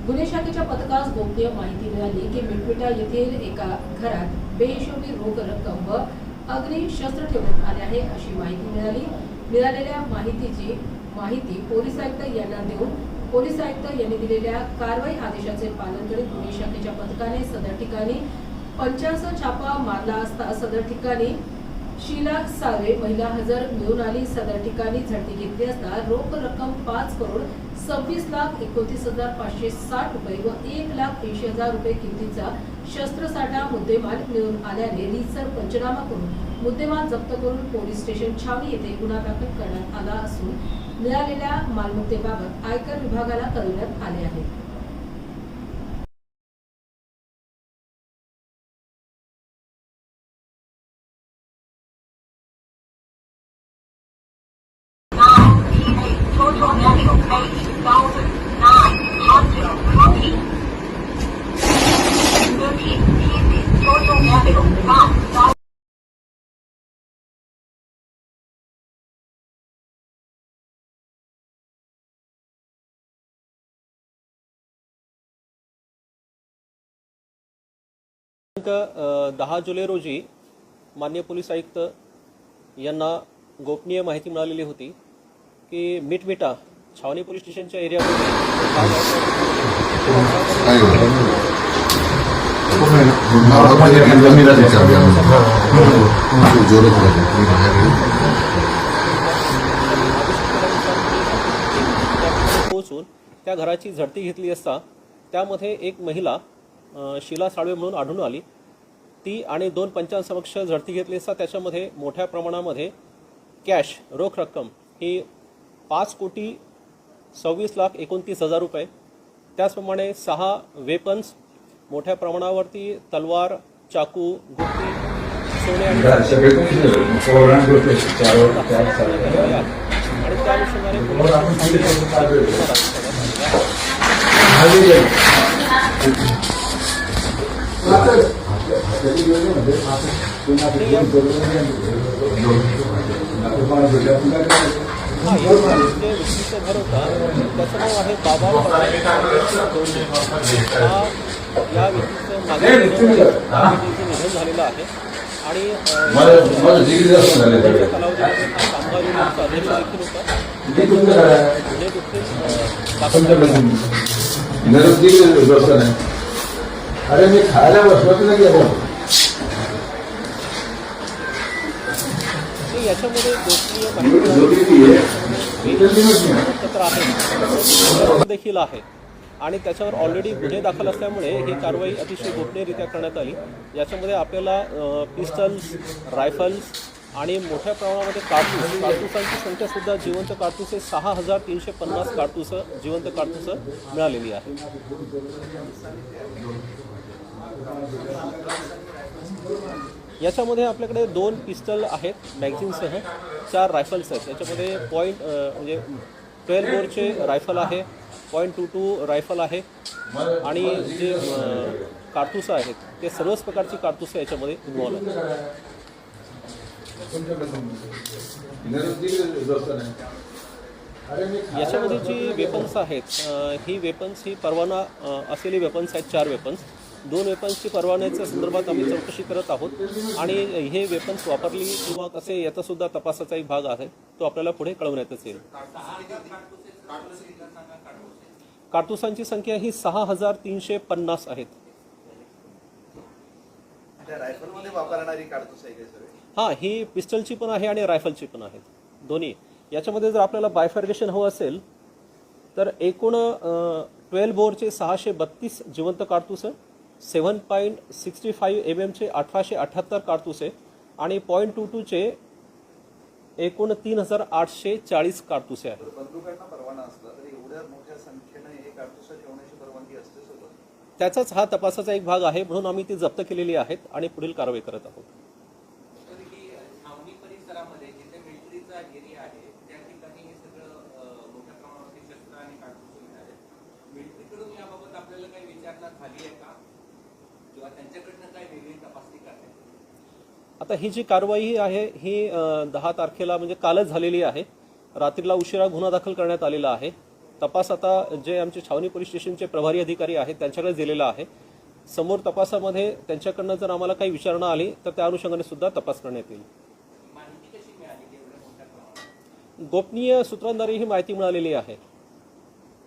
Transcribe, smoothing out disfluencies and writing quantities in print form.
गुन्हे शाखेच्या पथकास गोपनीय माहिती मिळाली की मिटमिटा येथील एका घरात बेहिशोबी रोख रक्कम व अग्निशस्त्र ठेवण्यात आले आहे अशी माहिती मिळाली। मिळालेल्या माहिती पोलीस आयुक्त यांना देऊन पोलीस आयुक्त यांनी दिलेल्या कारवाई आदेशाचे पालन करीत गुन्हे शाखेच्या पथकाने सदर ठिकाणी 50 छापा मारला असता सदर ठिकाणी शीला सावे महिला हजर मिळून आली। सदर ठिकाणी झडती घेतली असता रोख रक्कम 5,26,29,560 रुपये व 1,80,000 रुपये किमतीचा शस्त्रसाठा मुद्देमाल मिळून आल्याने रीतसर पंचनामा करून मुद्देमाल जप्त करून पोलीस स्टेशन छावणी येथे गुन्हा दाखल करण्यात आला असून मिळालेल्या मालमत्तेबाबत आयकर विभागाला कळवण्यात आले आहे। दिनांक 10 जुलै रोजी माननीय पोलीस आयुक्त यांना गोपनीय माहिती मिळालेली होती की मिटमिटा छावणी पोलीस स्टेशनच्या एरियामध्ये पोहोचून त्या घराची झडती घेतली असता त्यामध्ये एक महिला शीला साळवे म्हणून आढळून आली। ती आणि 2 पंचांसमक्ष झडती घेतली असता त्याच्यामध्ये मोठ्या प्रमाणामध्ये कॅश रोख रक्कम ही 5,26,29,000 रुपये, त्याचप्रमाणे 6 वेपन्स मोठ्या प्रमाणावरती तलवार, चाकू, गुप्ती, सोने आणि त्या व्यक्तीचं घर होता त्याचं नाव आहे बाबा। या व्यक्तीचं मागे निधन झालेलं आहे आणि कामगारी अध्यक्ष देखील होता। अरे मी खायला बसवत नाही याच्यामध्ये देखील आहे आणि त्याच्यावर ऑलरेडी गुन्हे दाखल असल्यामुळे ही कारवाई अतिशय गोपनीयरित्या करण्यात आली। याच्यामध्ये आपल्याला पिस्टल्स, रायफल्स आणि मोठ्या प्रमाणामध्ये काडतुसांची संख्या सुद्धा जिवंत काडतुसे 6,350 काडतुसं जिवंत काडतुसं मिळालेली आहे। याच्यामध्ये आपल्याकडे 2 पिस्टल आहेत मॅगझिनसह, 4 रायफल्स आहेत। याच्यामध्ये म्हणजे 12 बोरचे रायफल आहे, .22 रायफल आहे आणि जे काडतुसं आहेत ते सर्वच प्रकारची काडतुसं याच्यामध्ये इन्व्हॉल्व आहेत। याच्यामध्ये जी वेपन्स आहेत ही वेपन्स ही परवाना असलेली वेपन्स आहेत। 4 वेपन्स, 2 वेपन्सची परवान्याच्या संदर्भात आम्ही चौकशी करत आहोत आणि हे वेपन्स वापरली किंवा कसे याचा सुद्धा तपासाचा एक भाग आहे, तो आपल्याला पुढे कळवण्यातच येईल। काडतुसांची संख्या ही 6,350 आहेत। हां, ही पिस्टलची पण आहे आणि रायफलची पण आहेत, दोन्ही। याच्यामध्ये जर आपल्याला बायफर्गेशन हवं असेल तर एकूण 12 बोरचे 632 जिवंत काडतुसं, 7.65 mm चे 1878 काडतुसे आणि .22 एकूण 3,840 काडतुसे आहेत। त्याचाच हा तपासाचा एक भाग आहे, म्हणून आम्ही ती जप्त केलेली आहेत आणि पुढील कारवाई करत आहोत। आता ही जी कारवाई आहे ही 10 तारखेला म्हणजे कालच झालेली आहे। रात्रीला उशिरा गुन्हा दाखल करण्यात आलेला आहे तपास आता जे आमचे छावणी पोलीस स्टेशनचे प्रभारी अधिकारी आहेत त्यांच्याकडे दिलेला आहे. समोर तपासामध्ये त्यांच्याकडनं जर आम्हाला काही विचारणा आली तर त्या अनुषंगाने सुद्धा तपास करण्यात येईल. गोपनीय सूत्रांद्वारे ही माहिती मिळालेली आहे.